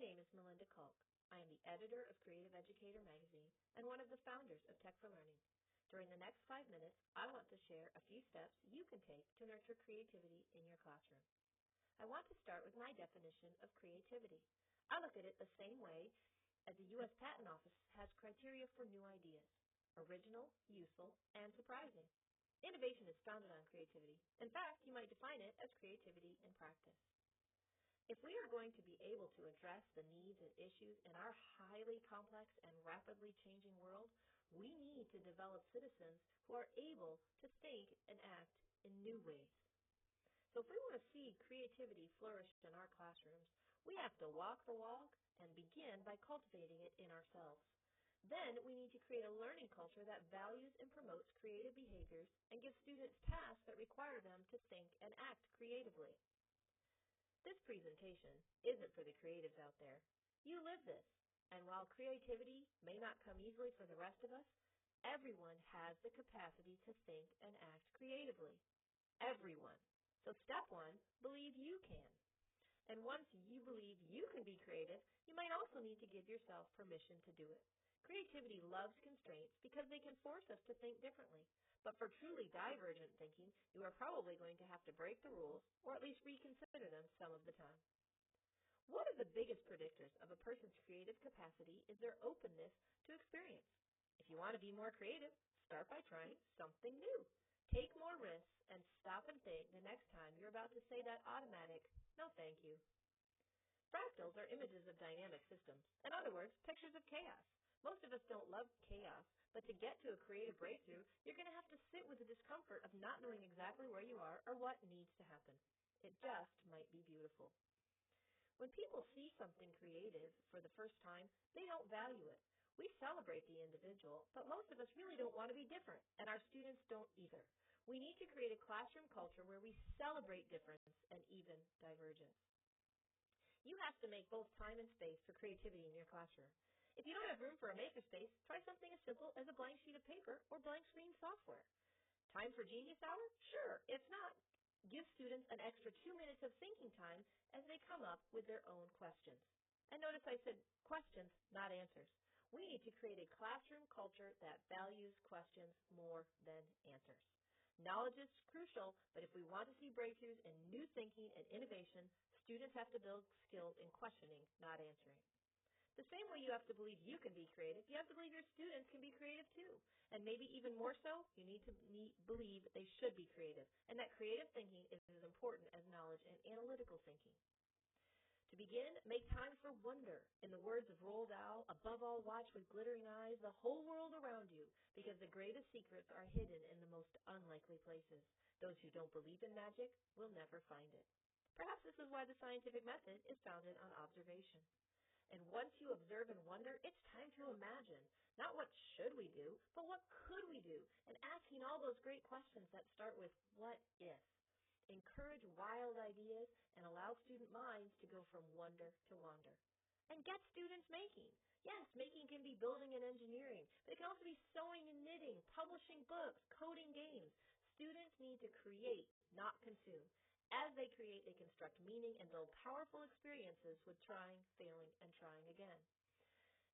name is Melinda Kolk. I am the editor of Creative Educator magazine and one of the founders of Tech for Learning. During the next 5 minutes, I want to share a few steps you can take to nurture creativity in your classroom. I want to start with my definition of creativity. I look at it the same way as the U.S. Patent Office has criteria for new ideas: original, useful, and surprising. Innovation is founded on creativity. In fact, you might define it as creativity in practice. If we are going to be able to address the needs and issues in our highly complex and rapidly changing world, we need to develop citizens who are able to think and act in new ways. So if we want to see creativity flourish in our classrooms, we have to walk the walk and begin by cultivating it in ourselves. Then we need to create a learning culture that values and promotes creative behaviors and gives students tasks that require them to think and act creatively. This presentation isn't for the creatives out there. You live this, and while creativity may not come easily for the rest of us, everyone has the capacity to think and act creatively. Everyone. So step 1, believe you can. And once you believe you can be creative, you might also need to give yourself permission to do it. Creativity loves constraints because they can force us to think differently. But for truly divergent thinking, you are probably going to have to break the rules or at least reconsider them some of the time. One of the biggest predictors of a person's creative capacity is their openness to experience. If you want to be more creative, start by trying something new. Take more risks and stop and think the next time you're about to say that automatic, "No, thank you." Fractals are images of dynamic systems. In other words, pictures of chaos. Most of us don't love chaos, but to get to a creative breakthrough, you're going to have to sit with the discomfort of not knowing exactly where you are or what needs to happen. It just might be beautiful. When people see something creative for the first time, they don't value it. We celebrate the individual, but most of us really don't want to be different, and our students don't either. We need to create a classroom culture where we celebrate difference and even divergence. You have to make both time and space for creativity in your classroom. If you don't have room for a makerspace, try something as simple as a blank sheet of paper or blank screen software. Time for Genius Hour? Sure. If not, give students an extra 2 minutes of thinking time as they come up with their own questions. And notice I said questions, not answers. We need to create a classroom culture that values questions more than answers. Knowledge is crucial, but if we want to see breakthroughs in new thinking and innovation, students have to build skills in questioning, not answering. The same way you have to believe you can be creative, you have to believe your students can be creative too. And maybe even more so, you need to believe they should be creative, and that creative thinking is as important as knowledge and analytical thinking. To begin, make time for wonder. In the words of Roald Dahl, above all watch with glittering eyes the whole world around you, because the greatest secrets are hidden in the most unlikely places. Those who don't believe in magic will never find it. Perhaps this is why the scientific method is founded on observation. And once you observe and wonder, it's time to imagine. Not what should we do, but what could we do? And asking all those great questions that start with what if. Encourage wild ideas and allow student minds to go from wonder to wonder. And get students making. Yes, making can be building and engineering, but it can also be sewing and knitting, publishing books, coding games. Students need to create, not consume. As they create, they construct meaning and build powerful experiences with trying, failing, and trying again.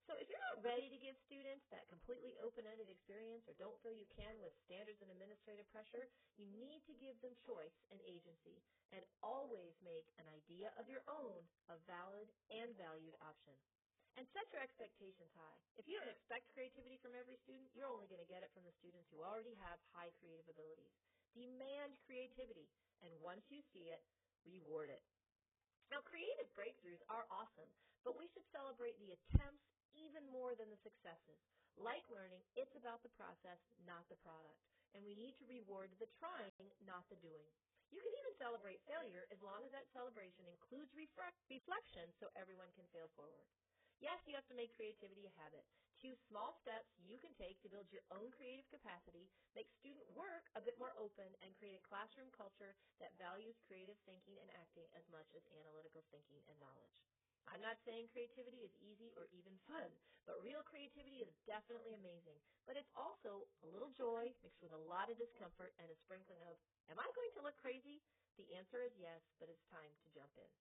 So if you're not ready to give students that completely open-ended experience or don't feel you can with standards and administrative pressure, you need to give them choice and agency, and always make an idea of your own a valid and valued option. And set your expectations high. If you don't expect creativity from every student, you're only going to get it from the students who already have high creative abilities. Demand creativity. And once you see it, reward it. Now, creative breakthroughs are awesome, but we should celebrate the attempts even more than the successes. Like learning, it's about the process, not the product. And we need to reward the trying, not the doing. You can even celebrate failure as long as that celebration includes reflection so everyone can fail forward. Yes, you have to make creativity a habit. Choose small steps you can take to build your own creative capacity, make student work a bit more open, and create a classroom culture that values creative thinking and acting as much as analytical thinking and knowledge. I'm not saying creativity is easy or even fun, but real creativity is definitely amazing. But it's also a little joy mixed with a lot of discomfort and a sprinkling of, am I going to look crazy? The answer is yes, but it's time to jump in.